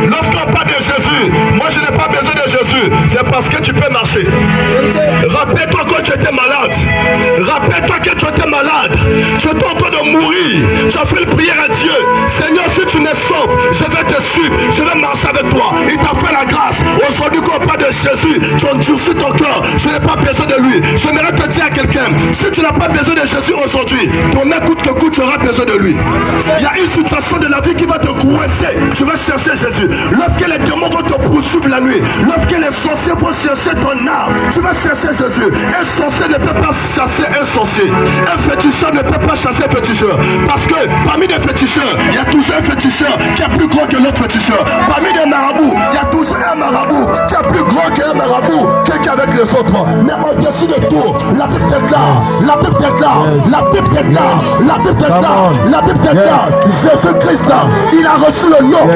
Lorsqu'on parle de Jésus, moi je n'ai pas besoin de Jésus. C'est parce que tu peux marcher. Rappelle-toi quand tu étais malade. Rappelle-toi que tu étais malade. Tu étais en train de mourir. Tu as fait une prière à Dieu. Seigneur, si tu me sauves, je vais te suivre. Je vais marcher avec toi. Il t'a fait la grâce. Aujourd'hui, quand on parle de Jésus, tu endurcis ton cœur. Je n'ai pas besoin de lui. J'aimerais te dire à quelqu'un, si tu n'as pas besoin de Jésus aujourd'hui, demain coûte que coûte, tu auras besoin de lui. Il y a une situation de la vie qui va te coincer. Tu vas chercher Jésus. Lorsque les démons vont te poursuivre la nuit, lorsque les sorciers vont chercher ton âme, tu vas chercher Jésus. Un sorcier ne peut pas chasser un sorcier. Un féticheur ne peut pas chasser un féticheur. Parce que parmi les féticheurs, il y a toujours un féticheur qui est plus grand que l'autre féticheur. Parmi les marabouts, il y a toujours un marabout qui est plus grand qu'un marabout qu'avec les autres. Mais au-dessus de tout, la Bible déclare, la Bible déclare, la Bible déclare, la Bible déclare, la Bible déclare, Jésus-Christ, il a reçu le nom,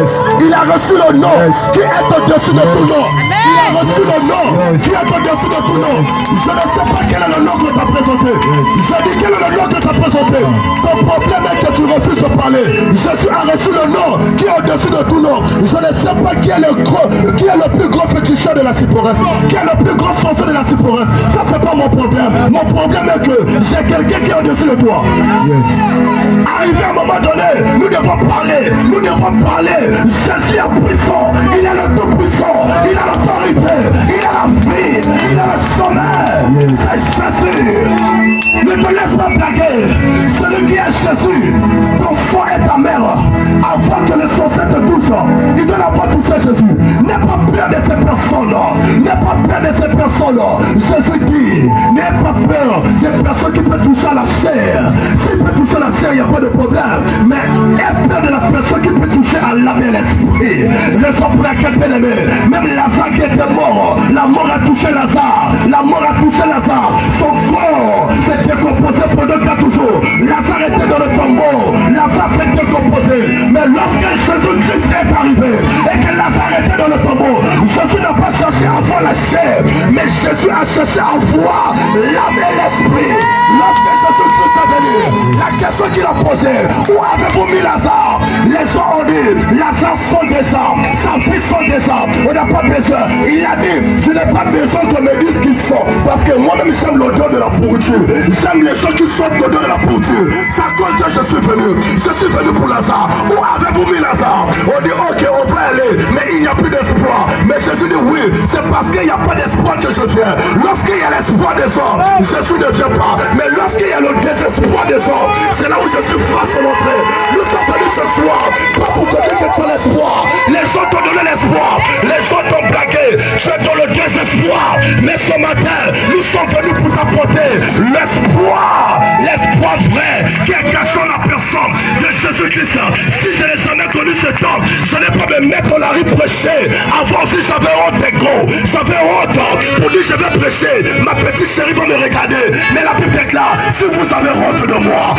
il a reçu le nom qui est au-dessus de tout nom. Il a reçu le nom qui est au-dessus de tout nom. Je ne sais pas quel est le nom que tu as présenté. Je dis quel est le nom que tu as présenté. Ton problème est que tu refuses de parler. Jésus a reçu le nom qui est au-dessus de tout nom. Je ne sais pas qui est le plus gros féticheur de la Cypresse, qui est le plus grand sorcier de la Cypresse. Ça c'est pas mon problème. Mon problème est que j'ai quelqu'un qui est au-dessus de toi. Arrivé à un moment donné, nous devons parler. Nous devons parler. Jésus est puissant. Il est le tout puissant. Il a l'autorité. Il a la vie. Il a le sommeil. C'est Jésus. Ne te laisse pas blaguer. Celui qui est Jésus, ton foie et ta mère, avant que le sorcier te touche, il doit avoir touché Jésus. N'aie pas peur de ces personnes. N'aie pas peur de ces personnes. Jésus dit, n'aie pas peur des personnes qui peuvent toucher à la chair. S'il peut toucher à la chair, il n'y a pas de problème. Mais aie peur de la personne qui peut toucher à l'âme et l'esprit. Raison pour laquelle, bien aimé, même Lazare qui était mort, la mort a touché Lazare. La mort a touché Lazare. Son corps s'est décomposé pendant 4 jours. Lazare était dans le tombeau. Lazare s'est décomposé. Mais lorsque Jésus-Christ est arrivé et que Lazare était dans le tombeau, Jésus n'a pas cherché à voir la chair, mais Jésus a cherché à voir l'âme et l'esprit. Lorsque Jésus-Christ est venu, la question qu'il a posée, où avez-vous mis Lazare? Les gens ont dit, Lazare sont déjà, sa fille sont déjà, on n'a pas besoin. Il a dit, je n'ai pas besoin qu'on me dise qu'ils sont, parce que moi-même j'aime l'odeur de la pourriture. J'aime les gens qui sortent l'odeur de la pourriture. C'est à cause que je suis venu. Je suis venu pour Lazare. Où avez-vous mis Lazare? On dit, ok, on peut aller, mais il n'y a plus d'espoir. Mais Jésus dit, oui, c'est parce qu'il n'y a pas d'espoir que je viens. Lorsqu'il y a l'espoir des hommes, Jésus ne vient pas. Mais lorsqu'il y a le désespoir des hommes, c'est là où Jésus fera son entrée. Nous sommes venus ce soir, pas pour te dire que tu as l'espoir. Les gens t'ont donné l'espoir. Les gens t'ont blagué. Tu es dans le désespoir. Mais ce matin, nous sommes venus pour t'apporter l'espoir. L'espoir vrai qui est caché en la personne de Jésus-Christ. Si je n'ai jamais connu cet homme, je n'ai pas me mettre dans la rue prêcher. Avant aussi j'avais honte d'ego. J'avais honte pour dire je vais prêcher. Ma petite chérie va me regarder. Mais la Bible déclare, si vous avez honte de moi,